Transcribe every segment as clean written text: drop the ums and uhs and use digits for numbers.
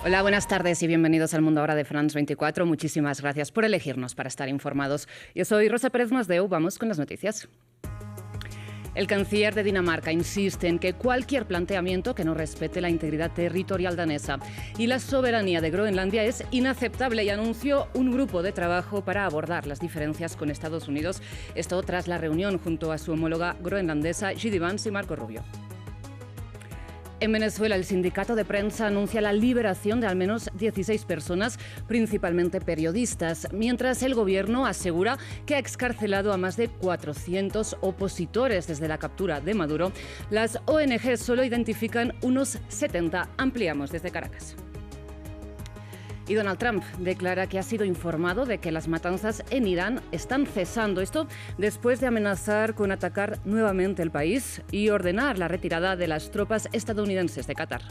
Hola, buenas tardes y bienvenidos al Mundo Ahora de France 24. Muchísimas gracias por elegirnos para estar informados. Yo soy Rosa Pérez Masdeu. Vamos con las noticias. El canciller de Dinamarca insiste en que cualquier planteamiento que no respete la integridad territorial danesa y la soberanía de Groenlandia es inaceptable y anunció un grupo de trabajo para abordar las diferencias con Estados Unidos. Esto tras la reunión junto a su homóloga groenlandesa J.D. Vance y Marco Rubio. En Venezuela, el sindicato de prensa anuncia la liberación de al menos 16 personas, principalmente periodistas, mientras el gobierno asegura que ha excarcelado a más de 400 opositores desde la captura de Maduro. Las ONG solo identifican unos 70. Ampliamos desde Caracas. Y Donald Trump declara que ha sido informado de que las matanzas en Irán están cesando. Esto después de amenazar con atacar nuevamente el país y ordenar la retirada de las tropas estadounidenses de Qatar.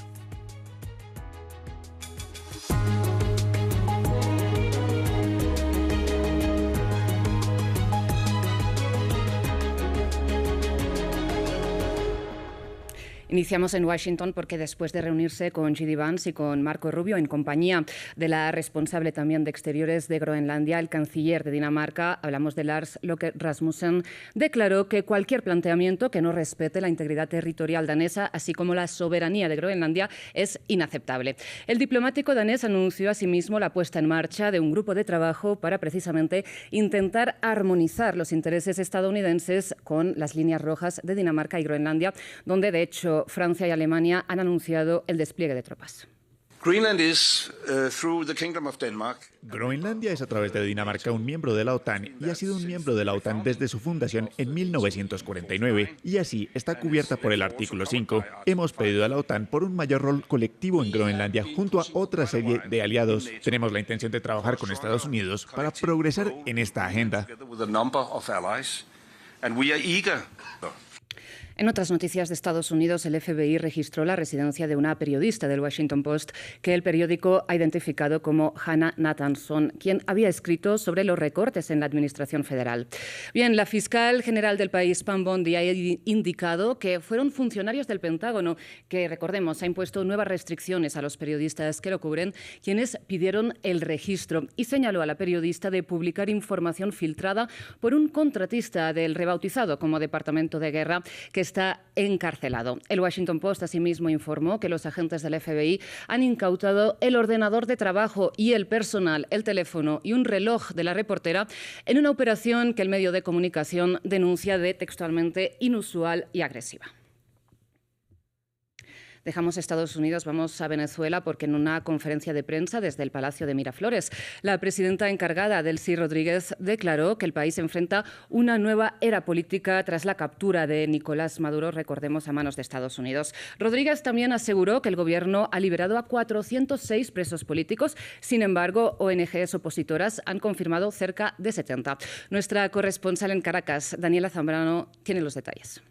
Iniciamos en Washington porque después de reunirse con J.D. Vance y con Marco Rubio en compañía de la responsable también de Exteriores de Groenlandia, el canciller de Dinamarca, hablamos de Lars Løkke Rasmussen, declaró que cualquier planteamiento que no respete la integridad territorial danesa, así como la soberanía de Groenlandia, es inaceptable. El diplomático danés anunció asimismo la puesta en marcha de un grupo de trabajo para precisamente intentar armonizar los intereses estadounidenses con las líneas rojas de Dinamarca y Groenlandia, donde de hecho Francia y Alemania han anunciado el despliegue de tropas. Groenlandia es a través de Dinamarca un miembro de la OTAN y ha sido un miembro de la OTAN desde su fundación en 1949 y así está cubierta por el artículo 5. Hemos pedido a la OTAN por un mayor rol colectivo en Groenlandia junto a otra serie de aliados. Tenemos la intención de trabajar con Estados Unidos para progresar en esta agenda. En otras noticias de Estados Unidos, el FBI registró la residencia de una periodista del Washington Post que el periódico ha identificado como Hannah Nathanson, quien había escrito sobre los recortes en la administración federal. Bien, la fiscal general del país, Pam Bondi, ha indicado que fueron funcionarios del Pentágono que, recordemos, ha impuesto nuevas restricciones a los periodistas que lo cubren, quienes pidieron el registro, y señaló a la periodista de publicar información filtrada por un contratista del rebautizado como Departamento de Guerra, que está encarcelado. El Washington Post asimismo informó que los agentes del FBI han incautado el ordenador de trabajo y el personal, el teléfono y un reloj de la reportera en una operación que el medio de comunicación denuncia de textualmente inusual y agresiva. Dejamos Estados Unidos, vamos a Venezuela, porque en una conferencia de prensa desde el Palacio de Miraflores, la presidenta encargada, Delcy Rodríguez, declaró que el país enfrenta una nueva era política tras la captura de Nicolás Maduro, recordemos, a manos de Estados Unidos. Rodríguez también aseguró que el gobierno ha liberado a 406 presos políticos. Sin embargo, ONGs opositoras han confirmado cerca de 70. Nuestra corresponsal en Caracas, Daniela Zambrano, tiene los detalles.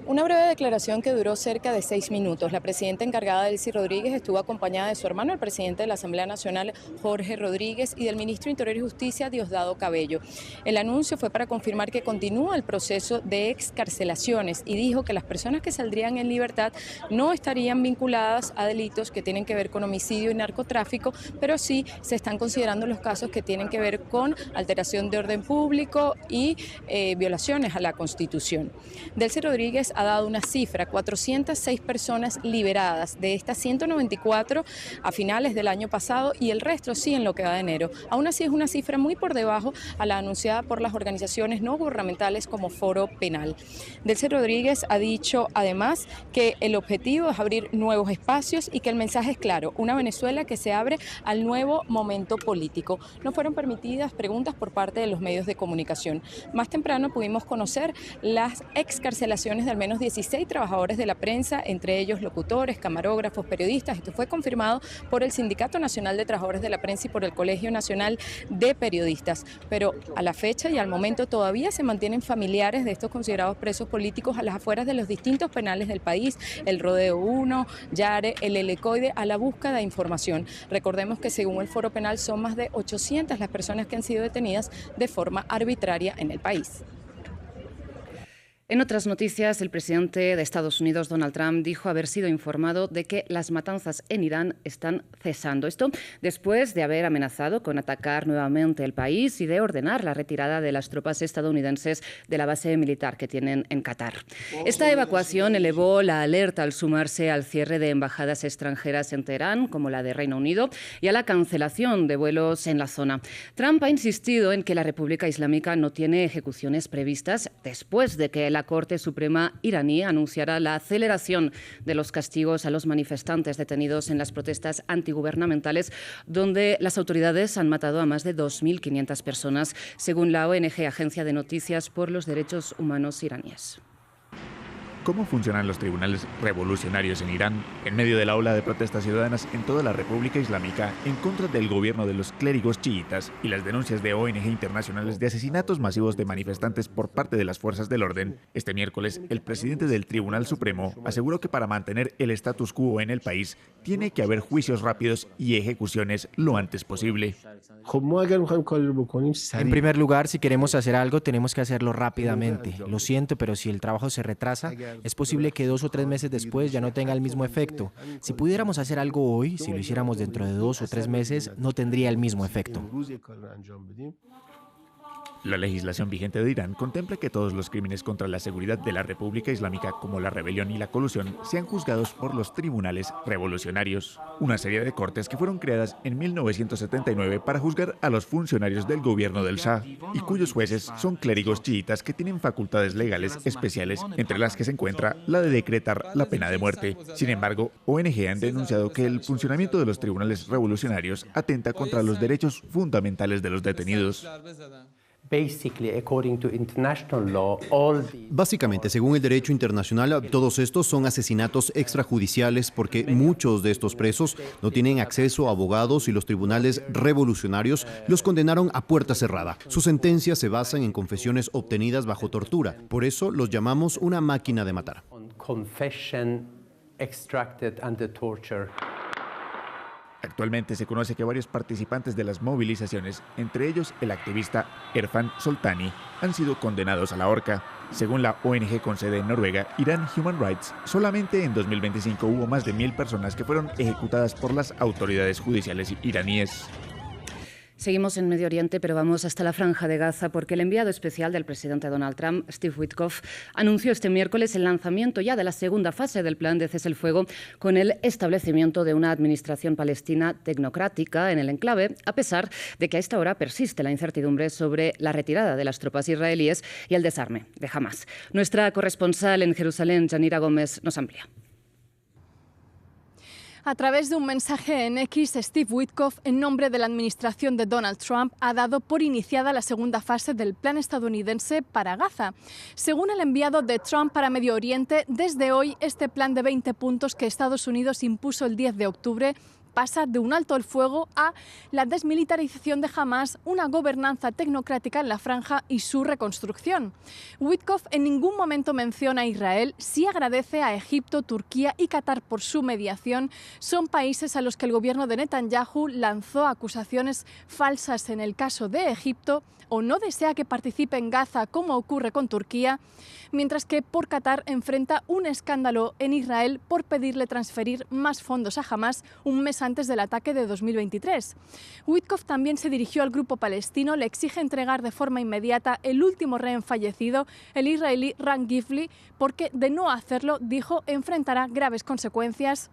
Una breve declaración que duró cerca de 6 minutos. La presidenta encargada, Delcy Rodríguez, estuvo acompañada de su hermano, el presidente de la Asamblea Nacional, Jorge Rodríguez, y del ministro de Interior y Justicia, Diosdado Cabello. El anuncio fue para confirmar que continúa el proceso de excarcelaciones y dijo que las personas que saldrían en libertad no estarían vinculadas a delitos que tienen que ver con homicidio y narcotráfico, pero sí se están considerando los casos que tienen que ver con alteración de orden público y violaciones a la Constitución. Delcy Rodríguez ha dado una cifra, 406 personas liberadas, de estas 194 a finales del año pasado y el resto sí en lo que va de enero. Aún así es una cifra muy por debajo a la anunciada por las organizaciones no gubernamentales como Foro Penal. Delcy Rodríguez ha dicho además que el objetivo es abrir nuevos espacios y que el mensaje es claro, una Venezuela que se abre al nuevo momento político. No fueron permitidas preguntas por parte de los medios de comunicación. Más temprano pudimos conocer las excarcelaciones de al menos 16 trabajadores de la prensa, entre ellos locutores, camarógrafos, periodistas. Esto fue confirmado por el Sindicato Nacional de Trabajadores de la Prensa y por el Colegio Nacional de Periodistas. Pero a la fecha y al momento todavía se mantienen familiares de estos considerados presos políticos a las afueras de los distintos penales del país, el Rodeo 1, Yare, el Helicoide, a la búsqueda de información. Recordemos que según el Foro Penal son más de 800 las personas que han sido detenidas de forma arbitraria en el país. En otras noticias, el presidente de Estados Unidos, Donald Trump, dijo haber sido informado de que las matanzas en Irán están cesando. Esto después de haber amenazado con atacar nuevamente el país y de ordenar la retirada de las tropas estadounidenses de la base militar que tienen en Qatar. Esta evacuación elevó la alerta al sumarse al cierre de embajadas extranjeras en Teherán, como la de Reino Unido, y a la cancelación de vuelos en la zona. Trump ha insistido en que la República Islámica no tiene ejecuciones previstas después de que la Corte Suprema iraní anunciará la aceleración de los castigos a los manifestantes detenidos en las protestas antigubernamentales, donde las autoridades han matado a más de 2.500 personas, según la ONG Agencia de Noticias por los Derechos Humanos iraníes. ¿Cómo funcionan los tribunales revolucionarios en Irán en medio de la ola de protestas ciudadanas en toda la República Islámica en contra del gobierno de los clérigos chiitas y las denuncias de ONG internacionales de asesinatos masivos de manifestantes por parte de las fuerzas del orden? Este miércoles, el presidente del Tribunal Supremo aseguró que para mantener el status quo en el país tiene que haber juicios rápidos y ejecuciones lo antes posible. En primer lugar, si queremos hacer algo, tenemos que hacerlo rápidamente. Lo siento, pero si el trabajo se retrasa, es posible que 2 o 3 meses después ya no tenga el mismo efecto. Si pudiéramos hacer algo hoy, si lo hiciéramos dentro de 2 o 3 meses, no tendría el mismo efecto. La legislación vigente de Irán contempla que todos los crímenes contra la seguridad de la República Islámica, como la rebelión y la colusión, sean juzgados por los tribunales revolucionarios, una serie de cortes que fueron creadas en 1979 para juzgar a los funcionarios del gobierno del Shah y cuyos jueces son clérigos chiitas que tienen facultades legales especiales, entre las que se encuentra la de decretar la pena de muerte. Sin embargo, ONG han denunciado que el funcionamiento de los tribunales revolucionarios atenta contra los derechos fundamentales de los detenidos. Básicamente, según el derecho internacional, todos estos son asesinatos extrajudiciales porque muchos de estos presos no tienen acceso a abogados y los tribunales revolucionarios los condenaron a puerta cerrada. Sus sentencias se basan en confesiones obtenidas bajo tortura. Por eso los llamamos una máquina de matar. Actualmente se conoce que varios participantes de las movilizaciones, entre ellos el activista Erfan Soltani, han sido condenados a la horca. Según la ONG con sede en Noruega, Iran Human Rights, solamente en 2025 hubo más de 1.000 personas que fueron ejecutadas por las autoridades judiciales iraníes. Seguimos en Medio Oriente, pero vamos hasta la Franja de Gaza porque el enviado especial del presidente Donald Trump, Steve Witkoff, anunció este miércoles el lanzamiento ya de la segunda fase del plan de cese el fuego con el establecimiento de una administración palestina tecnocrática en el enclave, a pesar de que a esta hora persiste la incertidumbre sobre la retirada de las tropas israelíes y el desarme de Hamás. Nuestra corresponsal en Jerusalén, Yanira Gómez, nos amplía. A través de un mensaje en X, Steve Witkoff, en nombre de la administración de Donald Trump, ha dado por iniciada la segunda fase del plan estadounidense para Gaza. Según el enviado de Trump para Medio Oriente, desde hoy este plan de 20 puntos que Estados Unidos impuso el 10 de octubre pasa de un alto el fuego a la desmilitarización de Hamás, una gobernanza tecnocrática en la franja y su reconstrucción. Witkoff en ningún momento menciona a Israel, sí agradece a Egipto, Turquía y Qatar por su mediación. Son países a los que el gobierno de Netanyahu lanzó acusaciones falsas en el caso de Egipto o no desea que participe en Gaza como ocurre con Turquía, mientras que por Qatar enfrenta un escándalo en Israel por pedirle transferir más fondos a Hamás un mes antes del ataque de 2023. Witkoff también se dirigió al grupo palestino, le exige entregar de forma inmediata el último rehén fallecido, el israelí Ran Gifli, porque de no hacerlo, dijo, enfrentará graves consecuencias.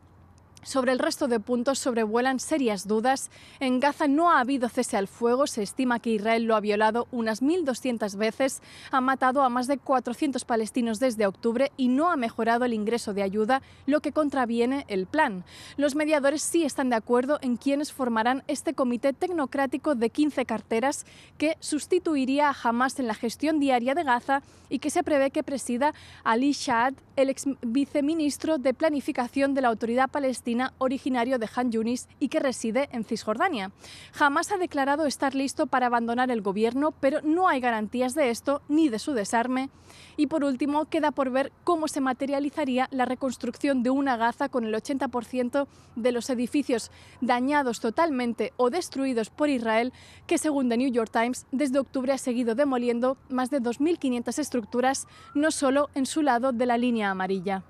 Sobre el resto de puntos sobrevuelan serias dudas. En Gaza no ha habido cese al fuego. Se estima que Israel lo ha violado unas 1.200 veces, ha matado a más de 400 palestinos desde octubre y no ha mejorado el ingreso de ayuda, lo que contraviene el plan. Los mediadores sí están de acuerdo en quiénes formarán este comité tecnocrático de 15 carteras que sustituiría a Hamás en la gestión diaria de Gaza y que se prevé que presida Ali Shahad, el ex viceministro de Planificación de la Autoridad Palestina Palestina originario de Han Yunis y que reside en Cisjordania. Hamas ha declarado estar listo para abandonar el gobierno, pero no hay garantías de esto ni de su desarme. Y por último, queda por ver cómo se materializaría la reconstrucción de una Gaza con el 80% de los edificios dañados totalmente o destruidos por Israel, que según The New York Times, desde octubre ha seguido demoliendo más de 2.500 estructuras, no solo en su lado de la línea amarilla.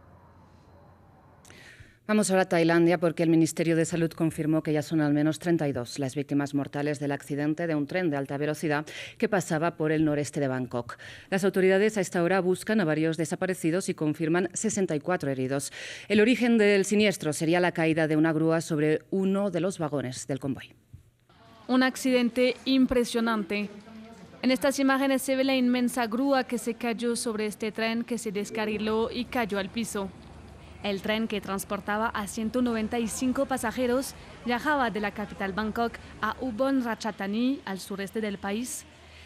Vamos ahora a Tailandia porque el Ministerio de Salud confirmó que ya son al menos 32 las víctimas mortales del accidente de un tren de alta velocidad que pasaba por el noreste de Bangkok. Las autoridades a esta hora buscan a varios desaparecidos y confirman 64 heridos. El origen del siniestro sería la caída de una grúa sobre uno de los vagones del convoy. Un accidente impresionante. En estas imágenes se ve la inmensa grúa que se cayó sobre este tren que se descarriló y cayó al piso. El tren, que transportaba a 195 pasajeros, viajaba de la capital Bangkok a Ubon Ratchathani, al sureste del país.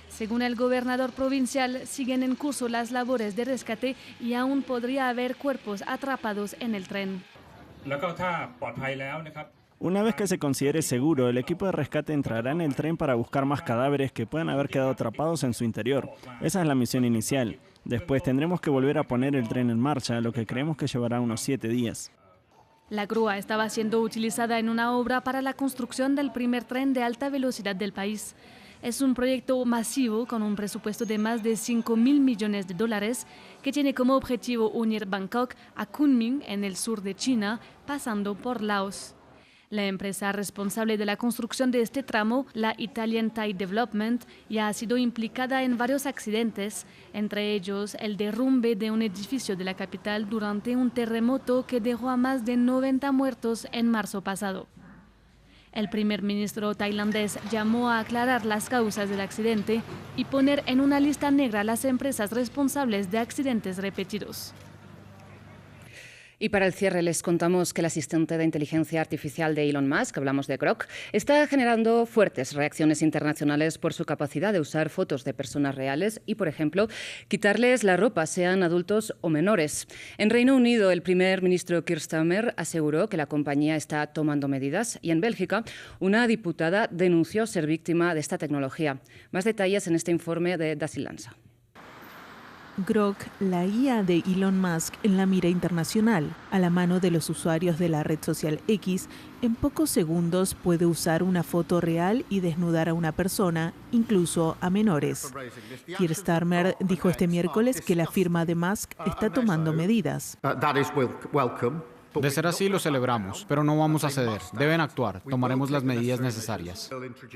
Según el gobernador provincial, siguen en curso las labores de rescate y aún podría haber cuerpos atrapados en el tren. Una vez que se considere seguro, el equipo de rescate entrará en el tren para buscar más cadáveres que puedan haber quedado atrapados en su interior. Esa es la misión inicial. Después tendremos que volver a poner el tren en marcha, lo que creemos que llevará unos 7 días. La grúa estaba siendo utilizada en una obra para la construcción del primer tren de alta velocidad del país. Es un proyecto masivo con un presupuesto de más de $5.000 millones que tiene como objetivo unir Bangkok a Kunming, en el sur de China, pasando por Laos. La empresa responsable de la construcción de este tramo, la Italian Thai Development, ya ha sido implicada en varios accidentes, entre ellos el derrumbe de un edificio de la capital durante un terremoto que dejó a más de 90 muertos en marzo pasado. El primer ministro tailandés llamó a aclarar las causas del accidente y poner en una lista negra a las empresas responsables de accidentes repetidos. Y para el cierre les contamos que el asistente de inteligencia artificial de Elon Musk, hablamos de Grok, está generando fuertes reacciones internacionales por su capacidad de usar fotos de personas reales y, por ejemplo, quitarles la ropa, sean adultos o menores. En Reino Unido, el primer ministro Keir Starmer aseguró que la compañía está tomando medidas y en Bélgica, una diputada denunció ser víctima de esta tecnología. Más detalles en este informe de Dasil Lanza. Grok, la IA de Elon Musk en la mira internacional. A la mano de los usuarios de la red social X, en pocos segundos puede usar una foto real y desnudar a una persona, incluso a menores. Keir Starmer dijo este miércoles que la firma de Musk está tomando medidas. De ser así, lo celebramos, pero no vamos a ceder. Deben actuar. Tomaremos las medidas necesarias.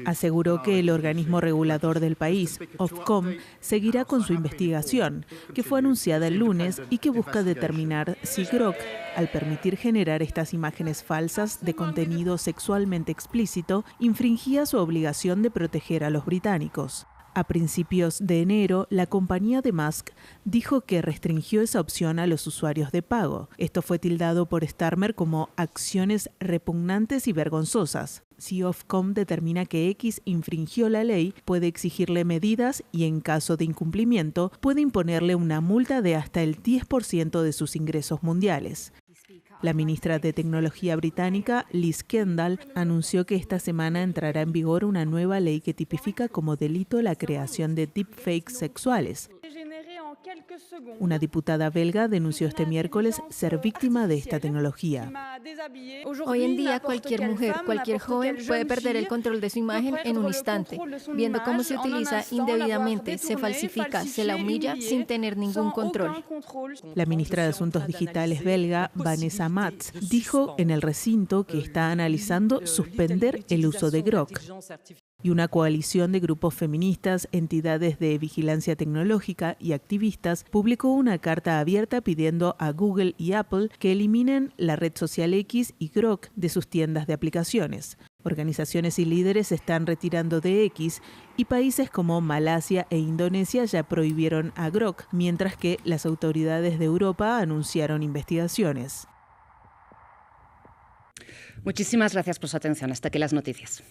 Aseguró que el organismo regulador del país, Ofcom, seguirá con su investigación, que fue anunciada el lunes y que busca determinar si Grok, al permitir generar estas imágenes falsas de contenido sexualmente explícito, infringía su obligación de proteger a los británicos. A principios de enero, la compañía de Musk dijo que restringió esa opción a los usuarios de pago. Esto fue tildado por Starmer como acciones repugnantes y vergonzosas. Si Ofcom determina que X infringió la ley, puede exigirle medidas y, en caso de incumplimiento, puede imponerle una multa de hasta el 10% de sus ingresos mundiales. La ministra de Tecnología británica, Liz Kendall, anunció que esta semana entrará en vigor una nueva ley que tipifica como delito la creación de deepfakes sexuales. Una diputada belga denunció este miércoles ser víctima de esta tecnología. Hoy en día cualquier mujer, cualquier joven puede perder el control de su imagen en un instante, viendo cómo se utiliza indebidamente, se falsifica, se la humilla sin tener ningún control. La ministra de Asuntos Digitales belga, Vanessa Mats, dijo en el recinto que está analizando suspender el uso de Grok. Y una coalición de grupos feministas, entidades de vigilancia tecnológica y activistas publicó una carta abierta pidiendo a Google y Apple que eliminen la red social X y Grok de sus tiendas de aplicaciones. Organizaciones y líderes se están retirando de X y países como Malasia e Indonesia ya prohibieron a Grok, mientras que las autoridades de Europa anunciaron investigaciones. Muchísimas gracias por su atención. Hasta aquí las noticias.